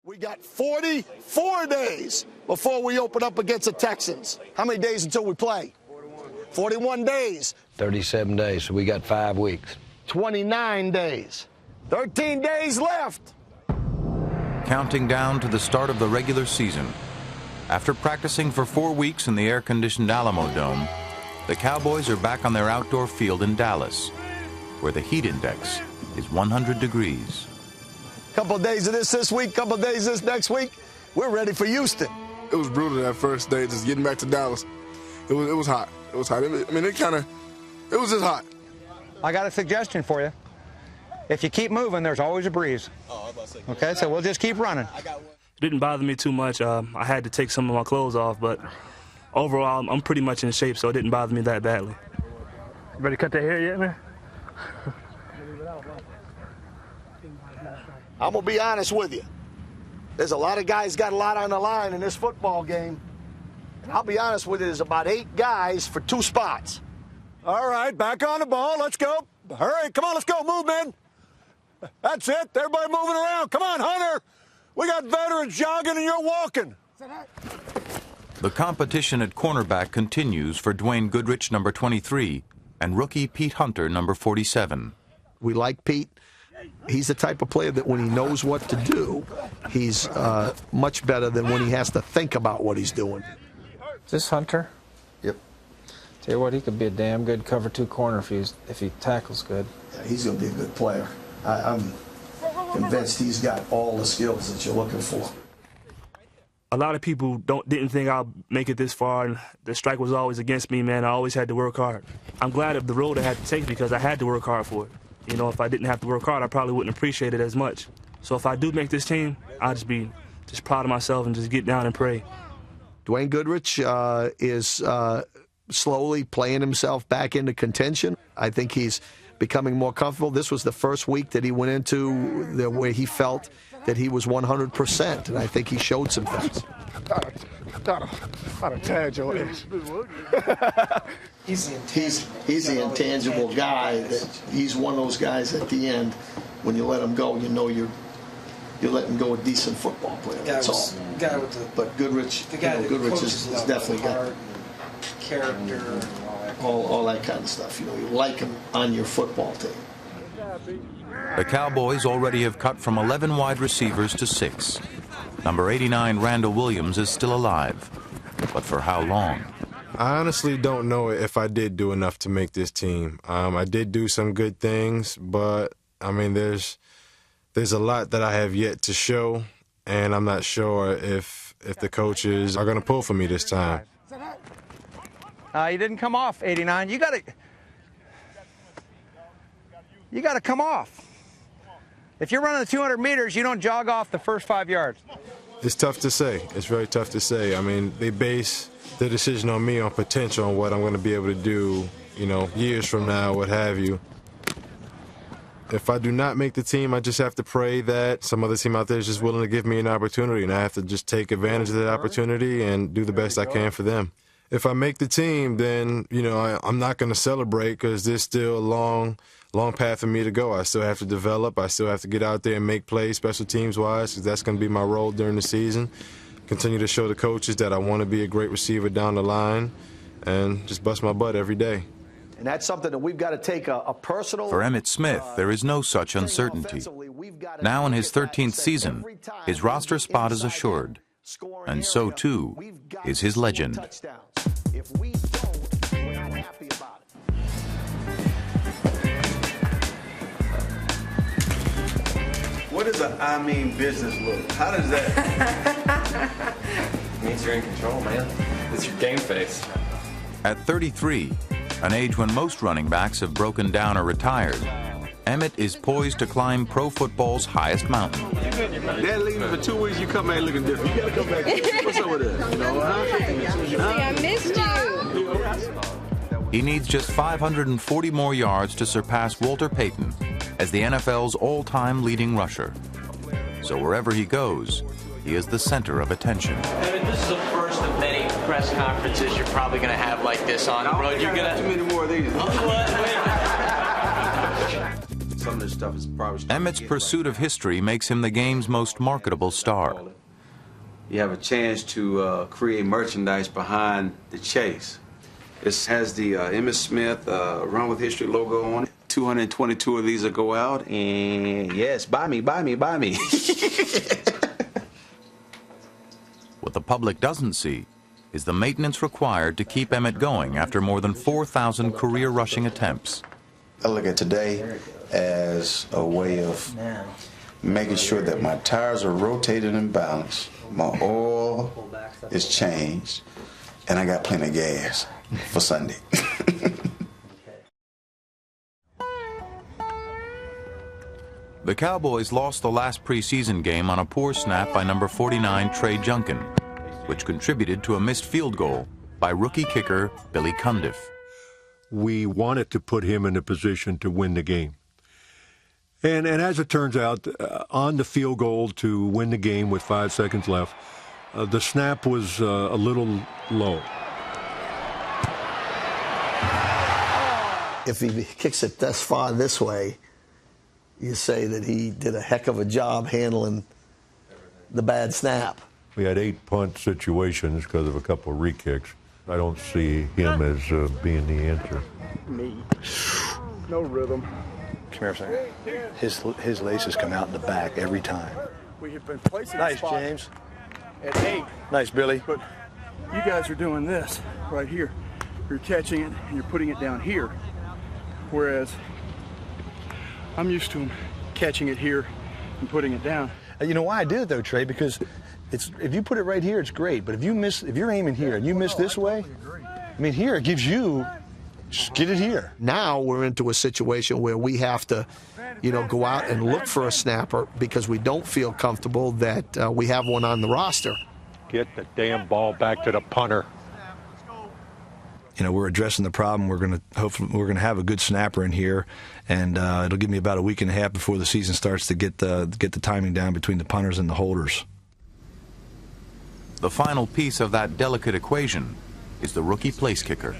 We got 44 days before we open up against the Texans. How many days until we play? 41 days. 37 days, so we got 5 weeks. 29 days. 13 days left. Counting down to the start of the regular season. After practicing for 4 weeks in the air-conditioned Alamo Dome, the Cowboys are back on their outdoor field in Dallas, where the heat index is 100 degrees. Couple of days of this week, couple of days this next week. We're ready for Houston. It was brutal that first day, just getting back to Dallas. It was hot. It was hot. I mean, it was just hot. I got a suggestion for you. If you keep moving, there's always a breeze. Okay, so we'll just keep running. It didn't bother me too much. I had to take some of my clothes off, but overall, I'm pretty much in shape, so it didn't bother me that badly. You ready to cut that hair yet, man? I'm going to be honest with you. There's a lot of guys got a lot on the line in this football game. And I'll be honest with you, there's about 8 guys for 2 spots. All right, back on the ball. Let's go. Hurry, come on, let's go. Move, man. That's it. Everybody moving around. Come on, Hunter. We got veterans jogging and you're walking. The competition at cornerback continues for Dwayne Goodrich, number 23, and rookie Pete Hunter, number 47. We like Pete. He's the type of player that when he knows what to do, he's much better than when he has to think about what he's doing. Is this Hunter? Yep. Tell you what, he could be a damn good cover 2 corner if he tackles good. Yeah, he's going to be a good player. I'm convinced he's got all the skills that you're looking for. A lot of people didn't think I'll make it this far, and the strike was always against me, man. I always had to work hard. I'm glad of the road I had to take because I had to work hard for it. You know, if I didn't have to work hard, I probably wouldn't appreciate it as much. So if I do make this team, I'll just be proud of myself and just get down and pray. Dwayne Goodrich is slowly playing himself back into contention. I think he's becoming more comfortable. This was the first week that he went into where he felt that he was 100%, and I think he showed some things. I'd have tagged your ass. He's the intangible guy. He's one of those guys at the end, when you let him go, you know you're letting go a decent football player. That's all. But Goodrich, Goodrich is definitely got character, all that kind of stuff. You know, you like him on your football team. The Cowboys already have cut from 11 wide receivers to 6. Number 89, Randall Williams, is still alive. But for how long? I honestly don't know if I did do enough to make this team. I did do some good things, but, I mean, there's a lot that I have yet to show, and I'm not sure if the coaches are going to pull for me this time. You didn't come off, 89. You got to come off. If you're running the 200 meters, you don't jog off the first 5 yards. It's tough to say. It's very tough to say. I mean, they base the decision on me on potential, on what I'm going to be able to do, you know, years from now, what have you. If I do not make the team, I just have to pray that some other team out there is just willing to give me an opportunity, and I have to just take advantage of that opportunity and do the best I can for them. If I make the team, then, you know, I'm not going to celebrate because there's still a long path for me to go. I still have to develop. I still have to get out there and make plays special teams-wise, because that's going to be my role during the season. Continue to show the coaches that I want to be a great receiver down the line and just bust my butt every day. And that's something that we've got to take a personal... For Emmitt Smith, there is no such uncertainty. Now in his 13th season, his roster spot is assured. And so, too, is his legend. If we don't, we're not happy about it. What does an I mean business look? How does that... It means you're in control, man. It's your game face. At 33, an age when most running backs have broken down or retired, Emmitt is poised to climb pro football's highest mountain. Dad leaving for 2 weeks, you come back looking different. You gotta come back. What's up with that? You know, I missed you. He needs just 540 more yards to surpass Walter Payton as the NFL's all-time leading rusher. So wherever he goes, he is the center of attention. Emmitt, this is the first of many press conferences you're probably going to have like this on the road. You're going to... Too many more of these. some of this stuff is probably... Emmitt's pursuit of history makes him the game's most marketable star. You have a chance to create merchandise behind the chase. This has the Emmitt Smith Run With History logo on it. 222 of these will go out, and yes, buy me, buy me, buy me. What the public doesn't see is the maintenance required to keep Emmitt going after more than 4,000 career rushing attempts. I look at today as a way of making sure that my tires are rotated and balanced, my oil is changed, and I got plenty of gas for Sunday. The Cowboys lost the last preseason game on a poor snap by number 49 Trey Junkin, which contributed to a missed field goal by rookie kicker Billy Cundiff. We wanted to put him in a position to win the game. And as it turns out, on the field goal to win the game with 5 seconds left, the snap was a little low. If he kicks it this far this way, you say that he did a heck of a job handling the bad snap. We had 8 punt situations because of a couple of re-kicks. I don't see him as being the answer. Me. No rhythm. Come here a second. His laces come out in the back every time. We have been placing nice, James. At 8. Nice, Billy. But you guys are doing this right here. You're catching it and you're putting it down here. Whereas I'm used to him catching it here and putting it down. You know why I did it though, Trey? Because if you put it right here, it's great. But if you're aiming here and you miss this way, I mean, here it gives you, just get it here. Now we're into a situation where we have to, go out and look for a snapper because we don't feel comfortable that we have one on the roster. Get the damn ball back to the punter. We're addressing the problem. Hopefully we're gonna have a good snapper in here, and it'll give me about a week and a half before the season starts to get the timing down between the punters and the holders. The final piece of that delicate equation is the rookie place kicker.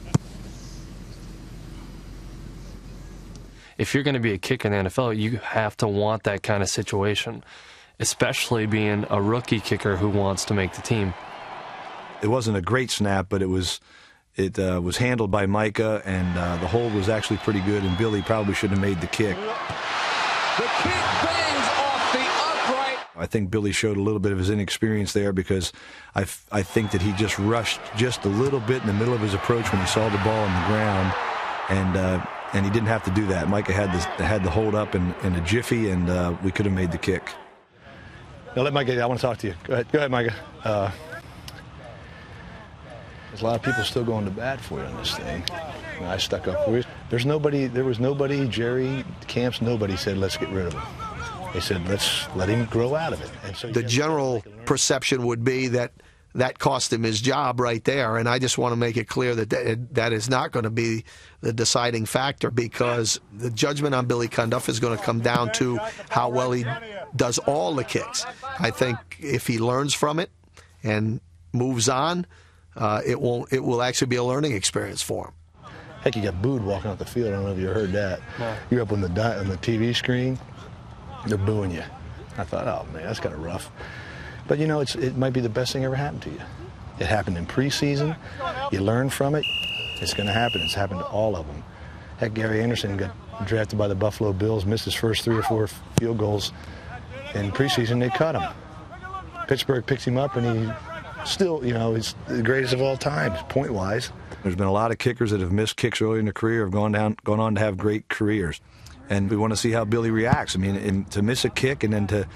If you're going to be a kicker in the NFL, you have to want that kind of situation, especially being a rookie kicker who wants to make the team. It wasn't a great snap, but it was handled by Micah, and the hold was actually pretty good, and Billy probably should have made the kick. The kick bangs off the upright. I think Billy showed a little bit of his inexperience there because I think that he just rushed just a little bit in the middle of his approach when he saw the ball on the ground, and he didn't have to do that. Micah had the hold up in a jiffy, and we could have made the kick. Now let Micah. I want to talk to you. Go ahead, Micah. There's a lot of people still going to bat for you on this thing. And I stuck up for you. There was nobody, Jerry, Camps, nobody said, let's get rid of him. They said, let's let him grow out of it. And so the general perception would be that cost him his job right there, and I just want to make it clear that that is not going to be the deciding factor, because the judgment on Billy Cundiff is going to come down to how well he does all the kicks. I think if he learns from it and moves on, it will actually be a learning experience for him. Heck, he got booed walking off the field. I don't know if you heard that. No. You're up on the TV screen, they're booing you. I thought, oh man, that's kind of rough. But it might be the best thing ever happened to you. It happened in preseason. You learn from it. It's going to happen. It's happened to all of them. Heck, Gary Anderson got drafted by the Buffalo Bills, missed his first 3 or 4 field goals. In preseason, they cut him. Pittsburgh picks him up, and he still, he's the greatest of all time, point-wise. There's been a lot of kickers that have missed kicks early in their career, have gone on to have great careers. And we want to see how Billy reacts. I mean, to miss a kick and then to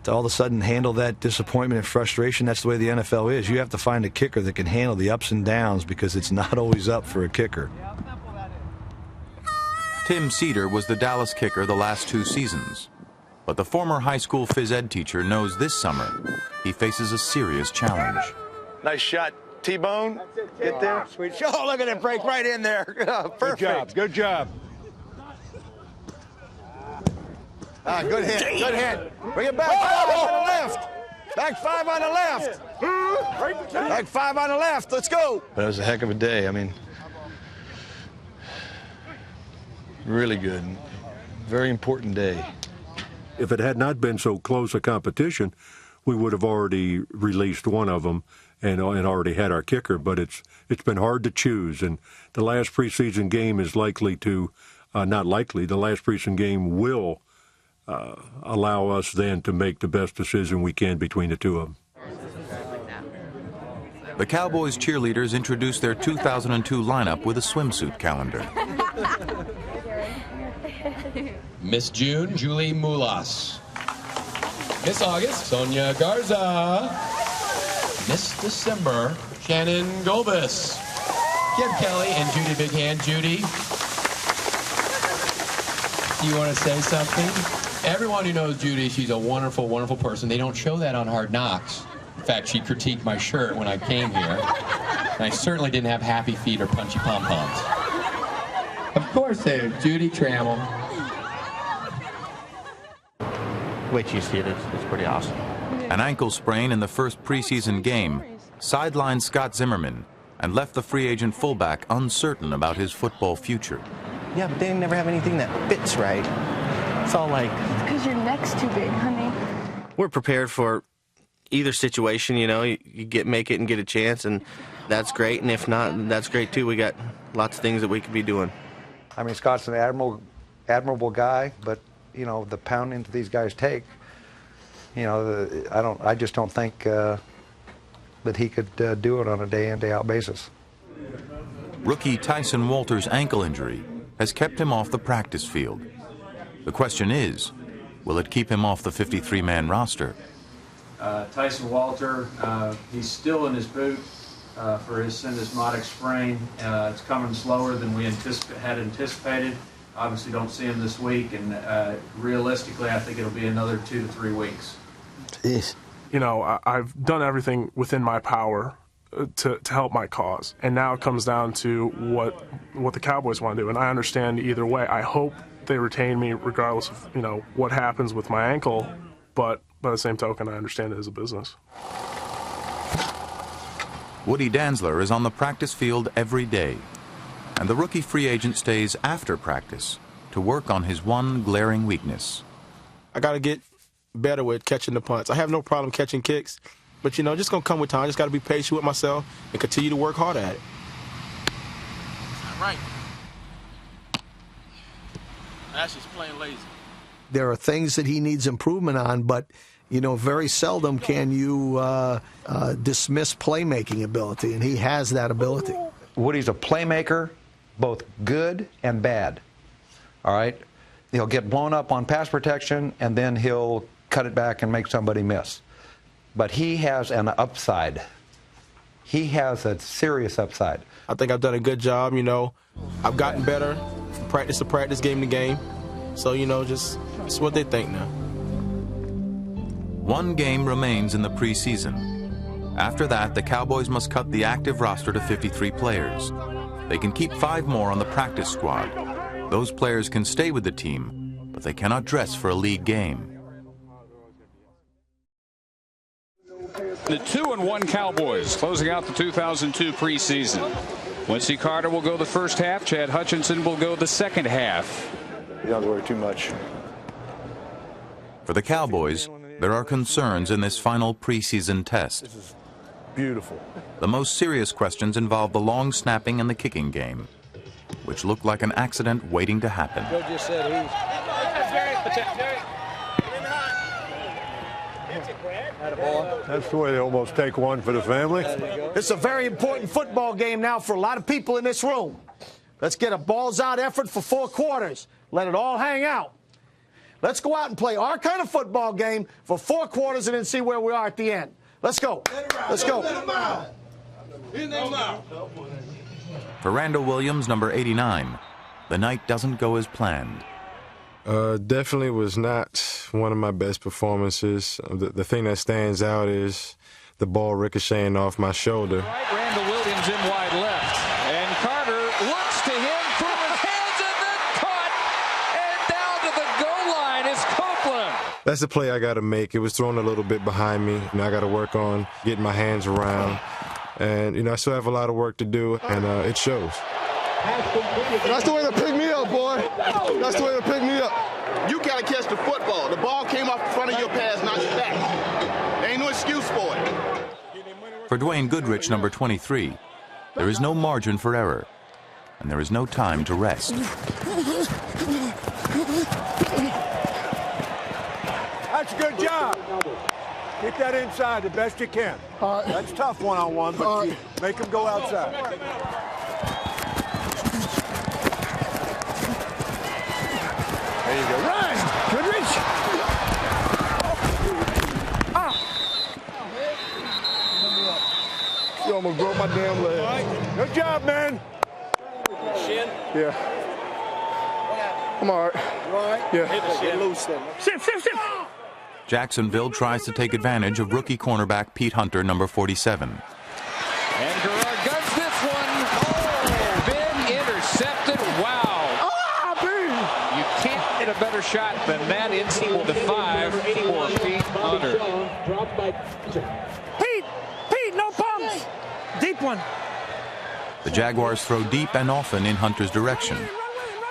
all of a sudden handle that disappointment and frustration, that's the way the NFL is. You have to find a kicker that can handle the ups and downs, because it's not always up for a kicker. Tim Cedar was the Dallas kicker the last 2 seasons. But the former high school phys ed teacher knows this summer he faces a serious challenge. Nice shot, T-Bone. Get there. Sweet. Oh, look at it break right in there. Perfect. Good job. Good job. Good hit. Good hit. Bring it back. 5 on the left. Back 5 on the left. Back 5 on the left. Let's go. But it was a heck of a day. I mean, really good. Very important day. If it had not been so close a competition, we would have already released one of them and already had our kicker. But it's been hard to choose, and the last preseason game is likely to, not likely, the last preseason game will allow us then to make the best decision we can between the two of them. The Cowboys cheerleaders introduced their 2002 lineup with a swimsuit calendar. Miss June, Julie Mulas. Miss August, Sonia Garza. Miss December, Shannon Golbus. Kim Kelly and Judy Big Hand. Judy, do you want to say something? Everyone who knows Judy, she's a wonderful, wonderful person. They don't show that on Hard Knocks. In fact, she critiqued my shirt when I came here. And I certainly didn't have happy feet or punchy pom-poms. Of course they do. Judy Trammell. Wait till you see it. It's pretty awesome. An ankle sprain in the first preseason game sidelined Scott Zimmerman and left the free agent fullback uncertain about his football future. Yeah, but they never have anything that fits right. It's all like... It's because your neck's too big, honey. We're prepared for either situation, you know. You make it and get a chance, and that's great. And if not, that's great, too. We got lots of things that we could be doing. I mean, Scott's an admirable guy, but, you know, the pounding that these guys take, you know, I just don't think that he could do it on a day-in, day-out basis. Rookie Tyson Walter's ankle injury has kept him off the practice field. The question is, will it keep him off the 53-man roster? Tyson Walter, he's still in his boot for his syndesmotic sprain. It's coming slower than we had anticipated. Obviously don't see him this week, and realistically I think it'll be another 2 to 3 weeks. Jeez. You know, I've done everything within my power to help my cause, and now it comes down to what the Cowboys want to do, and I understand either way. I hope they retain me regardless of, you know, what happens with my ankle, but by the same token, I understand it as a business. Woody Dantzler is on the practice field every day, and the rookie free agent stays after practice to work on his one glaring weakness. I got to get better with catching the punts. I have no problem catching kicks, but, you know, just going to come with time. I just got to be patient with myself and continue to work hard at it. All right. That's just plain lazy. There are things that he needs improvement on, but, you know, very seldom can you dismiss playmaking ability, and he has that ability. Woody's a playmaker, both good and bad. All right? He'll get blown up on pass protection, and then he'll cut it back and make somebody miss. But he has an upside. He has a serious upside. I think I've done a good job, you know. I've gotten better from practice to practice, game to game. So, you know, just it's what they think now. One game remains in the preseason. After that, the Cowboys must cut the active roster to 53 players. They can keep 5 more on the practice squad. Those players can stay with the team, but they cannot dress for a league game. The 2-1 Cowboys closing out the 2002 preseason. Quincy Carter will go the first half. Chad Hutchinson will go the second half. You don't worry too much. For the Cowboys, there are concerns in this final preseason test. This is beautiful. The most serious questions involve the long snapping and the kicking game, which look like an accident waiting to happen. Joe just said he's... That's the way they almost take one for the family. It's a very important football game now for a lot of people in this room. Let's get a balls-out effort for 4 quarters. Let it all hang out. Let's go out and play our kind of football game for 4 quarters and then see where we are at the end. Let's go. Let's go. For Randall Williams, number 89, the night doesn't go as planned. Definitely was not one of my best performances. The thing that stands out is the ball ricocheting off my shoulder. Right, Randall Williams in wide left. And Carter looks to him, through his hands, and then caught. And down to the goal line is Copeland. That's the play I got to make. It was thrown a little bit behind me, and I got to work on getting my hands around. And, you know, I still have a lot of work to do, and it shows. That's the way to pick me up, boy. That's the way to pick me up. catch the football. The ball came off in front of your pass, not your back. There ain't no excuse for it. For Dwayne Goodrich, number 23, there is no margin for error, and there is no time to rest. That's a good job. Get that inside the best you can. That's tough one-on-one, but you make them go outside. There you go. Run! Goodrich! You almost broke my damn leg. Good job, man. Shin? Yeah. I'm all right. You all right? Yeah. Hit the shin loose then. Sit. Jacksonville tries to take advantage of rookie cornerback Pete Hunter, number 47. And Gerard guns this one. Oh, been intercepted. Wow. You can't get a better shot than that inside the 5 for Pete Hunter. Pete, no pumps. Deep one. The Jaguars throw deep and often in Hunter's direction,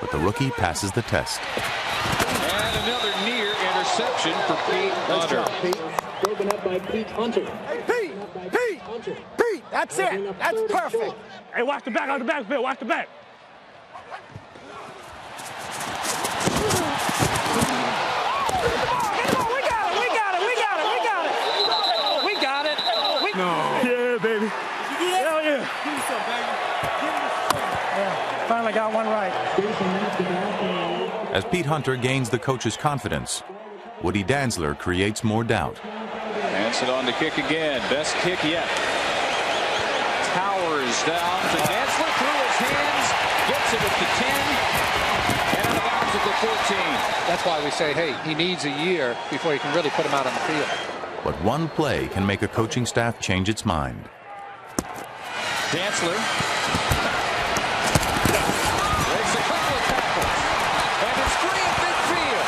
but the rookie passes the test. And another near interception for Pete Hunter. Broken up by Pete Hunter. Hey, Pete, that's it. That's perfect. Hey, watch the back, Bill. Watch the back. Yeah, baby. Hell yeah. Finally got one right. As Pete Hunter gains the coach's confidence, Woody Dantzler creates more doubt. Hanson on the kick again. Best kick yet. Towers down to Dantzler through his hands. Gets it at the 10. And out of bounds at the 14. That's why we say, hey, he needs a year before you can really put him out on the field. But one play can make a coaching staff change its mind. Dantzler breaks a couple of tackles. And it's free at midfield.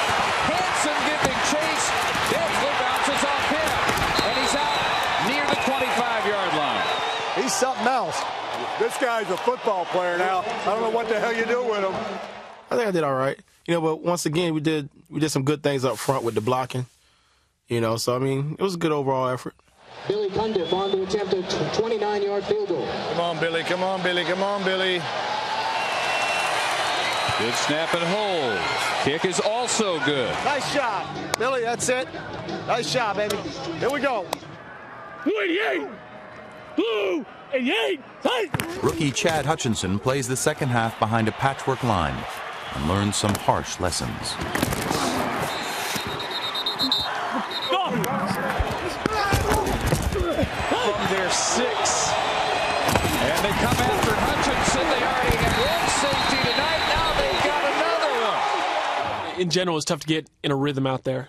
Hanson giving chase. Dantzler bounces off him. And he's out near the 25-yard line. He's something else. This guy's a football player now. I don't know what the hell you do with him. I think I did all right. But once again, we did some good things up front with the blocking. So, I mean, it was a good overall effort. Billy Cundiff on to attempt a 29-yard field goal. Come on, Billy. Come on, Billy. Come on, Billy. Good snap and hold. Kick is also good. Nice shot. Billy, that's it. Nice shot, baby. Here we go. Blue 88. Blue 88. Rookie Chad Hutchinson plays the second half behind a patchwork line and learns some harsh lessons. From their 6. And they come after Hutchinson. They already had one safety tonight. Now they've got another one. In general, it's tough to get in a rhythm out there.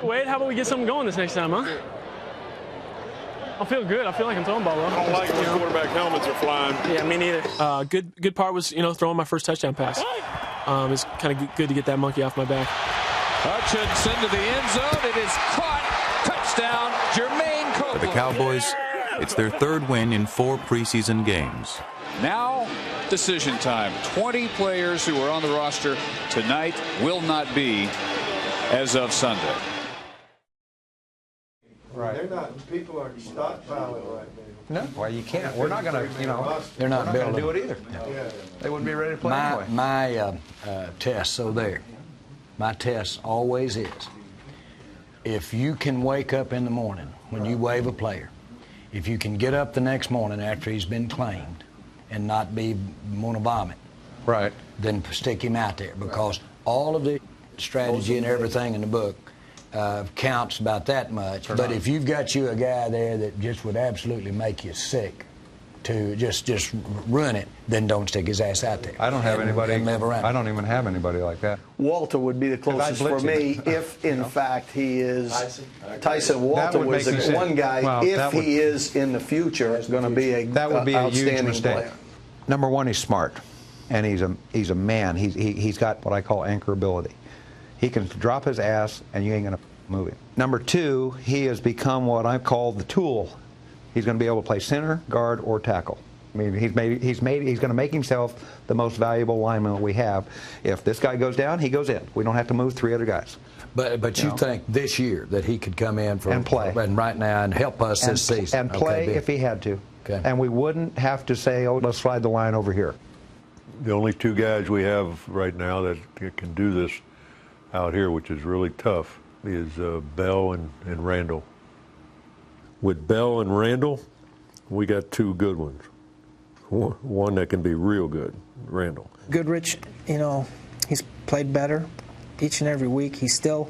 Wade, how about we get something going this next time, huh? I feel good. I feel like I'm throwing ball well. I don't like when quarterback helmets are flying. Yeah, me neither. Good part was, throwing my first touchdown pass. It's kind of good to get that monkey off my back. Hutchinson to the end zone. It is caught. Touchdown, Jermaine Copeland. For the Cowboys, it's their third win in 4 preseason games. Now, decision time. 20 players who are on the roster tonight will not be as of Sunday. Right. They're not. People are stockpiling right now. No, well, you can't. We're not going to, they're not going to do it either. Yeah. They wouldn't be ready to play anyway. My test, my test always is, if you can wake up in the morning when you waive a player, if you can get up the next morning after he's been claimed and not want to vomit, right, then stick him out there, because all of the strategy and everything in the book counts about that much. But if you've got you a guy there that just would absolutely make you sick to just ruin it, then don't stick his ass out there. I don't have anybody. And live around. I don't even have anybody like that. Walter would be the closest for me if, in fact, he is. Tyson Walter was the one guy. If he is in the future, is going to be a that would be a huge mistake. Player. Number one, he's smart, and he's a man. He's got what I call anchorability. He can drop his ass, and you ain't going to move him. Number two, he has become what I call the tool. He's going to be able to play center, guard, or tackle. I mean, he's going to make himself the most valuable lineman that we have. If this guy goes down, he goes in. We don't have to move 3 other guys. But you think this year that he could come in and play and right now and help us this season and play if he had to, and we wouldn't have to say, oh, let's slide the line over here. The only two guys we have right now that can do this out here, which is really tough, is Bell and Randall. With Bell and Randall, we got two good ones. One that can be real good, Randall. Goodrich, you know, he's played better each and every week. He's still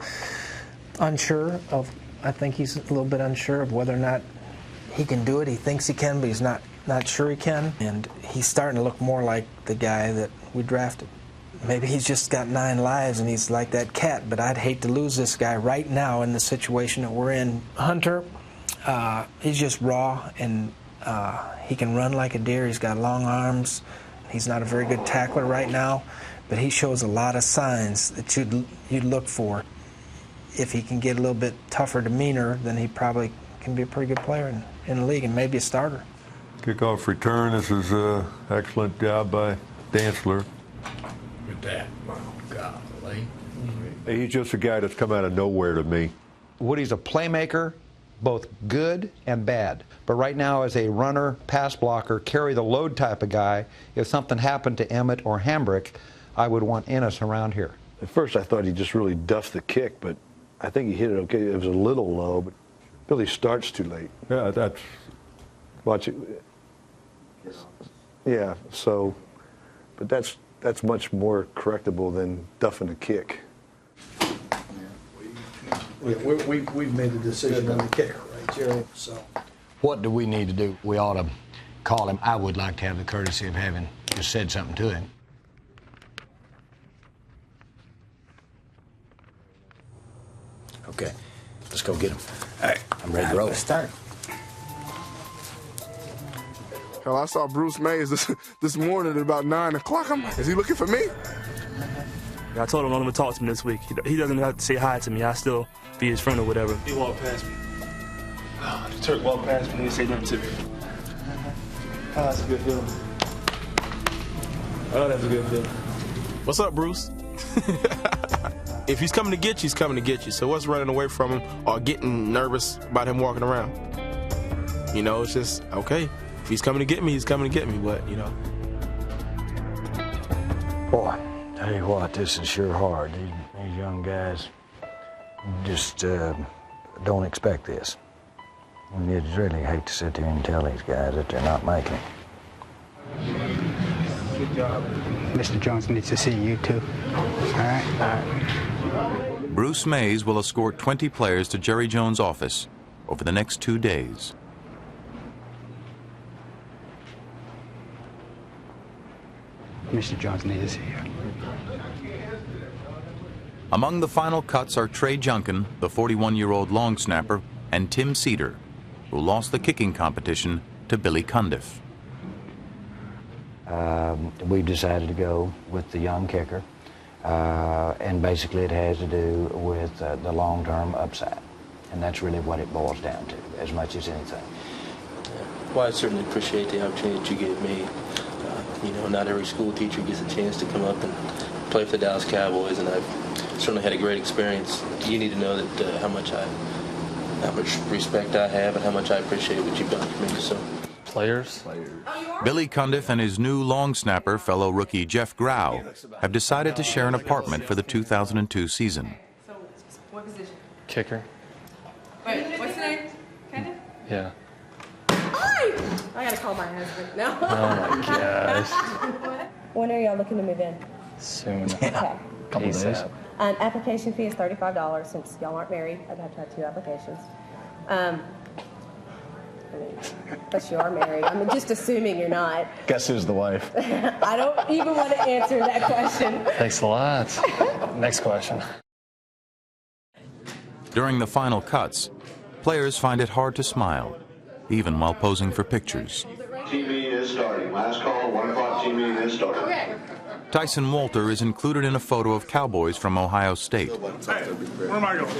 unsure of, I think he's a little bit unsure of whether or not he can do it. He thinks he can, but he's not sure he can. And he's starting to look more like the guy that we drafted. Maybe he's just got 9 lives and he's like that cat, but I'd hate to lose this guy right now in the situation that we're in. Hunter, he's just raw, and he can run like a deer. He's got long arms. He's not a very good tackler right now, but he shows a lot of signs that you'd look for. If he can get a little bit tougher demeanor, then he probably can be a pretty good player in the league and maybe a starter. Kickoff return. This is an excellent job by Dantzler. With that, my golly. He's just a guy that's come out of nowhere to me. Woody's a playmaker, both good and bad. But right now, as a runner, pass blocker, carry the load type of guy, if something happened to Emmitt or Hambrick, I would want Ennis around here. At first, I thought he just really duffed the kick, but I think he hit it okay. It was a little low, but Billy starts too late. Yeah, that's... Watch it. Yeah, so, but that's much more correctable than duffing a kick. We've made a decision on the kicker, right, Jerry? So, what do we need to do? We ought to call him. I would like to have the courtesy of having just said something to him. Okay, let's go get him. All right, I'm ready to roll. Let's start. Hell, I saw Bruce Mays this morning at about 9 o'clock. I'm like, is he looking for me? I told him I'm going to talk to him this week. He doesn't have to say hi to me. I still be his friend or whatever. He walked past me. The Turk walked past me and he didn't say nothing to me. Oh, that's a good feeling. Oh, that's a good feeling. What's up, Bruce? If he's coming to get you, he's coming to get you. So what's running away from him or getting nervous about him walking around? You know, it's just, okay. If he's coming to get me, he's coming to get me, but, you know. Boy, tell you what, this is sure hard. These young guys just don't expect this. And you'd really hate to sit there and tell these guys that they're not making it. Good job. Mr. Jones needs to see you, too. All right? All right. Bruce Mays will escort 20 players to Jerry Jones' office over the next 2 days. Mr. Jones needs to see you. Among the final cuts are Trey Junkin, the 41-year-old long snapper, and Tim Cedar, who lost the kicking competition to Billy Cundiff. We've decided to go with the young kicker, and basically it has to do with the long-term upside, and that's really what it boils down to, as much as anything. Well, I certainly appreciate the opportunity that you gave me. You know, not every school teacher gets a chance to come up and play for the Dallas Cowboys, and I've certainly had a great experience. You need to know that how much respect I have and how much I appreciate what you've done for me. So, players. Billy Cundiff and his new long snapper, fellow rookie Jeff Grau, have decided to share an apartment for the 2002 season. So, what position? Kicker. Wait, what's the name? Kendall? Yeah. I gotta call my husband now. Oh my gosh. When are y'all looking to move in? Soon. Okay. Couple days. Application fee is $35 since y'all aren't married. I'd have to have 2 applications. I mean, unless you are married. I'm just assuming you're not. Guess who's the wife? I don't even want to answer that question. Thanks a lot. Next question. During the final cuts, players find it hard to smile, even while posing for pictures. Team meeting is starting. Last call, 1 o'clock, team meeting is starting. Okay. Tyson Walter is included in a photo of Cowboys from Ohio State. Hey, where am I going?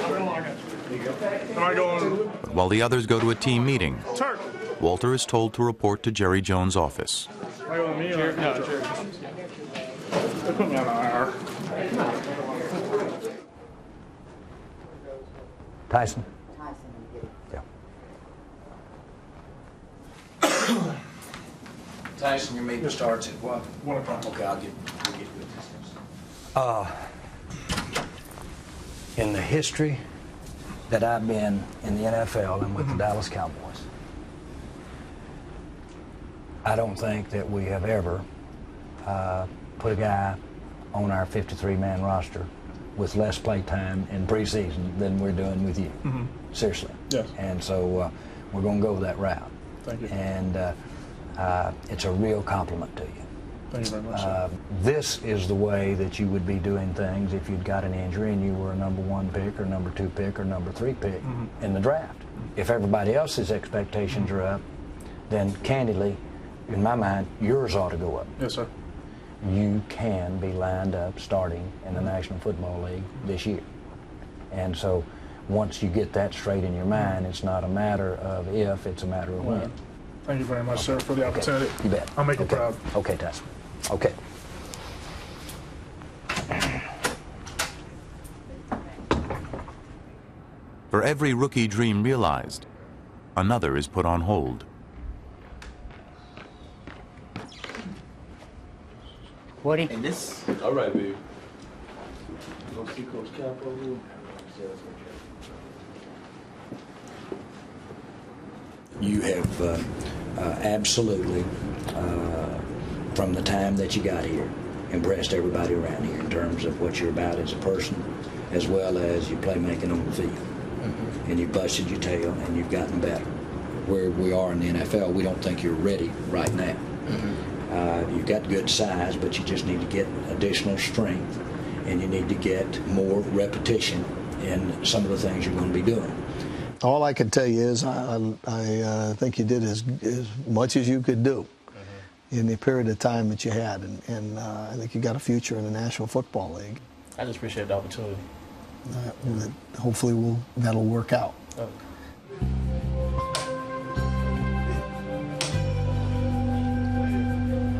Am I going? But while the others go to a team meeting, Turk. Walter is told to report to Jerry Jones' office. Am I going with me or? No, Jerry. They put me on the IR. Tyson? Tyson, your meeting starts at what? 1 o'clock. Okay, we'll get with this. In the history that I've been in the NFL and with the Dallas Cowboys, I don't think that we have ever put a guy on our 53-man roster with less play time in preseason than we're doing with you. Seriously. Yes. And so we're going to go that route. Thank you. And it's a real compliment to you. Thank you very much, sir. This is the way that you would be doing things if you'd got an injury and you were a number 1 pick or number 2 pick or number 3 pick in the draft. If everybody else's expectations are up, then candidly, in my mind, yours ought to go up. Yes, sir. You can be lined up starting in the National Football League this year. And so once you get that straight in your mind, it's not a matter of if, it's a matter of when. Thank you very much, sir, for the opportunity. You bet. I'll make you proud. Okay, Tyson. Okay. For every rookie dream realized, another is put on hold. Woody? And this? All right, baby. You gonna see Coach Cap over here? You have absolutely, from the time that you got here, impressed everybody around here in terms of what you're about as a person, as well as your playmaking on the field. And you've busted your tail, and you've gotten better. Where we are in the NFL, we don't think you're ready right now. You've got good size, but you just need to get additional strength, and you need to get more repetition in some of the things you're going to be doing. All I can tell you is I think you did as much as you could do in the period of time that you had, and I think you got a future in the National Football League. I just appreciate the opportunity. Hopefully that'll work out.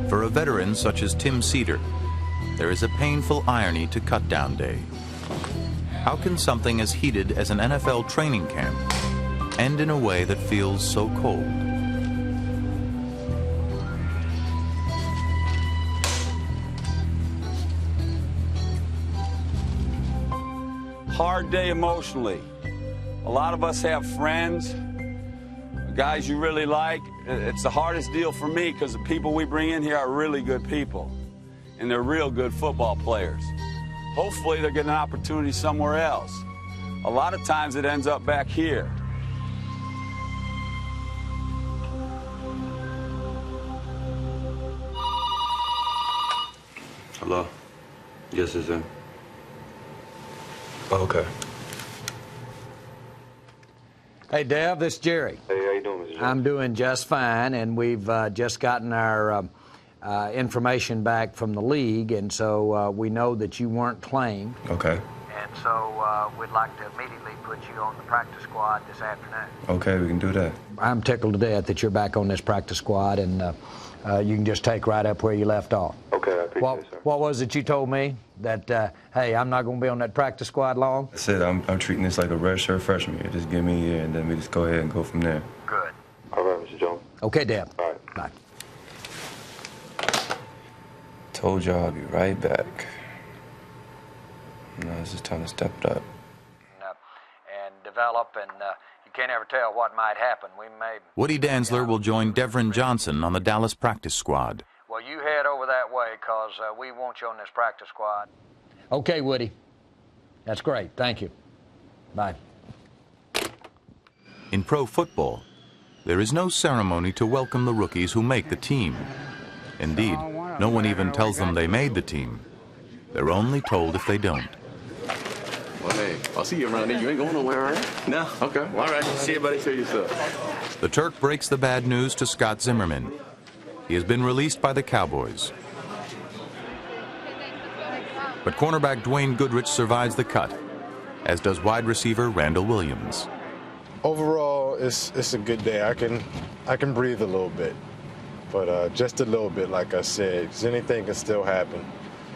For a veteran such as Tim Cedar, there is a painful irony to cutdown day. How can something as heated as an NFL training camp end in a way that feels so cold? Hard day emotionally. A lot of us have friends, guys you really like. It's the hardest deal for me because the people we bring in here are really good people, and they're real good football players. Hopefully they'll get an opportunity somewhere else. A lot of times it ends up back here. Hello? Yes, it's him. Oh, okay. Hey, Dev, this is Jerry. Hey, how you doing, Mr. Jones? I'm doing just fine, and we've just gotten our information back from the league, and so we know that you weren't claimed. Okay. And so we'd like to immediately put you on the practice squad this afternoon. Okay, we can do that. I'm tickled to death that you're back on this practice squad, and you can just take right up where you left off. Okay, I appreciate it, sir. What was it you told me? That, hey, I'm not going to be on that practice squad long? I said I'm treating this like a redshirt freshman year. Just give me a year, and then we just go ahead and go from there. Good. All right, Mr. Jones. Okay, Deb. All right. Bye. Told y'all I'll be right back. Now it's just time to step it up. And develop, and you can't ever tell what might happen. We may... Woody Dantzler will join Devrin Johnson on the Dallas practice squad. Well, you head over that way, because we want you on this practice squad. Okay, Woody. That's great. Thank you. Bye. In pro football, there is no ceremony to welcome the rookies who make the team. Indeed, no one even tells them they made the team. They're only told if they don't. Well, hey, I'll see you around there. You ain't going nowhere, right? No. Okay. Well, all right. See you, buddy. See yourself. The Turk breaks the bad news to Scott Zimmerman. He has been released by the Cowboys. But cornerback Dwayne Goodrich survives the cut, as does wide receiver Randall Williams. Overall, it's a good day. I can breathe a little bit, but just a little bit, like I said, because anything can still happen.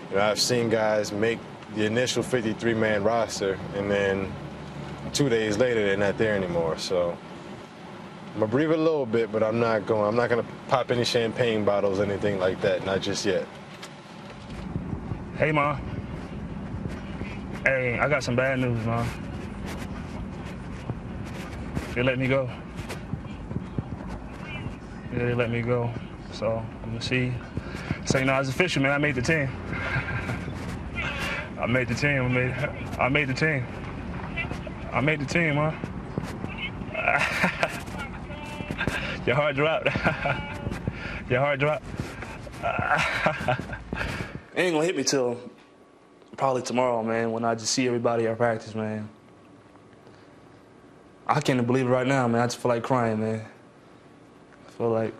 You know, I've seen guys make the initial 53-man roster and then 2 days later, they're not there anymore. So I'm gonna breathe a little bit, but I'm not gonna pop any champagne bottles, anything like that, not just yet. Hey, Mom. Hey, I got some bad news, Mom. They let me go. Yeah, they let me go. So I'm gonna see. So, you know, as official, man, I made the team. I made the team. I made the team. I made the team, huh? Your heart dropped. Your heart dropped. It ain't gonna hit me till probably tomorrow, man, when I just see everybody at practice, man. I can't believe it right now, man. I just feel like crying, man. I feel like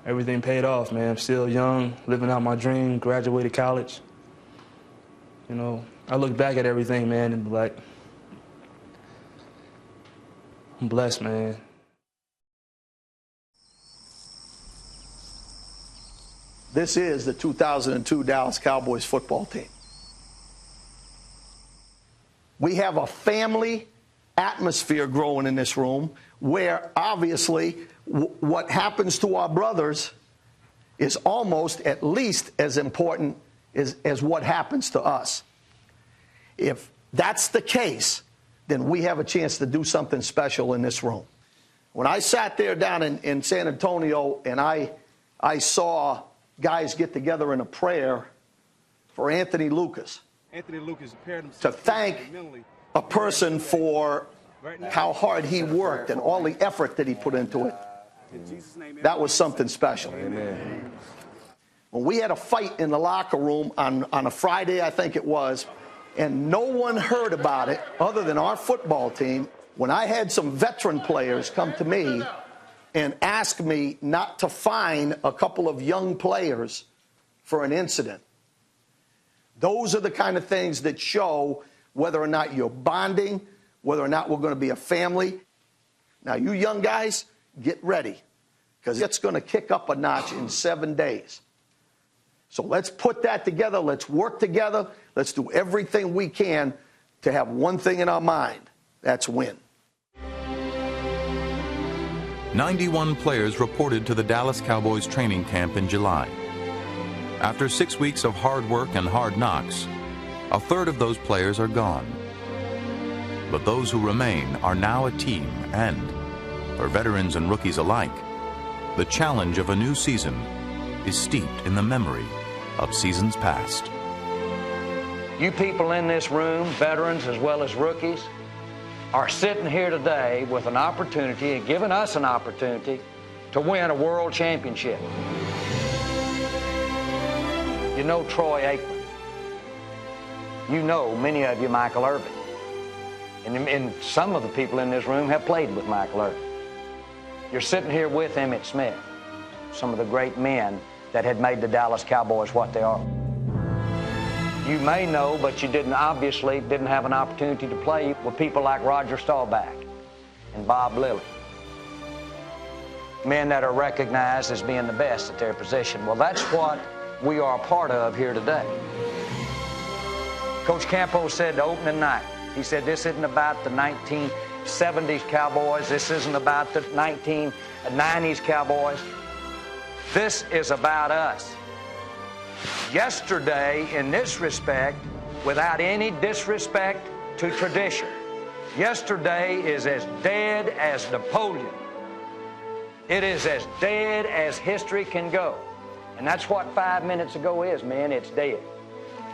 everything paid off, man. I'm still young, living out my dream, graduated college. You know, I look back at everything, man, and be like, I'm blessed, man. This is the 2002 Dallas Cowboys football team. We have a family atmosphere growing in this room where obviously what happens to our brothers is almost at least as important as what happens to us. If that's the case, then we have a chance to do something special in this room. When I sat there down in San Antonio and I saw guys get together in a prayer for Anthony Lucas. Anthony Lucas to thank a person for how hard he worked and all the effort that he put into it. That was something special. Amen. When we had a fight in the locker room on a Friday, I think it was, and no one heard about it other than our football team, when I had some veteran players come to me and ask me not to fine a couple of young players for an incident. Those are the kind of things that show whether or not you're bonding, whether or not we're going to be a family. Now, you young guys, get ready, because it's going to kick up a notch in 7 days. So let's put that together. Let's work together. Let's do everything we can to have one thing in our mind. That's win. 91 players reported to the Dallas Cowboys training camp in July. After 6 weeks of hard work and hard knocks, a third of those players are gone. But those who remain are now a team, and, for veterans and rookies alike, the challenge of a new season is steeped in the memory of seasons past. You people in this room, veterans as well as rookies, are sitting here today with an opportunity and giving us an opportunity to win a world championship. You know Troy Aikman. You know, many of you, Michael Irvin. And some of the people in this room have played with Michael Irvin. You're sitting here with Emmitt Smith, some of the great men that had made the Dallas Cowboys what they are. You may know, but you obviously didn't have an opportunity to play with people like Roger Staubach and Bob Lilly. Men that are recognized as being the best at their position. Well, that's what we are a part of here today. Coach Campo said the opening night, he said, this isn't about the 1970s Cowboys. This isn't about the 1990s Cowboys. This is about us. Yesterday, in this respect, without any disrespect to tradition, yesterday is as dead as Napoleon. It is as dead as history can go. And that's what 5 minutes ago is, man. It's dead.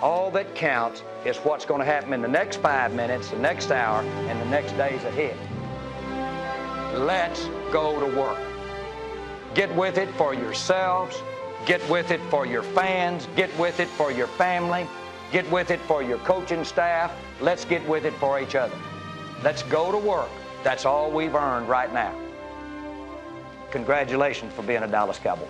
All that counts is what's going to happen in the next 5 minutes, the next hour, and the next days ahead. Let's go to work. Get with it for yourselves. Get with it for your fans. Get with it for your family. Get with it for your coaching staff. Let's get with it for each other. Let's go to work. That's all we've earned right now. Congratulations for being a Dallas Cowboy.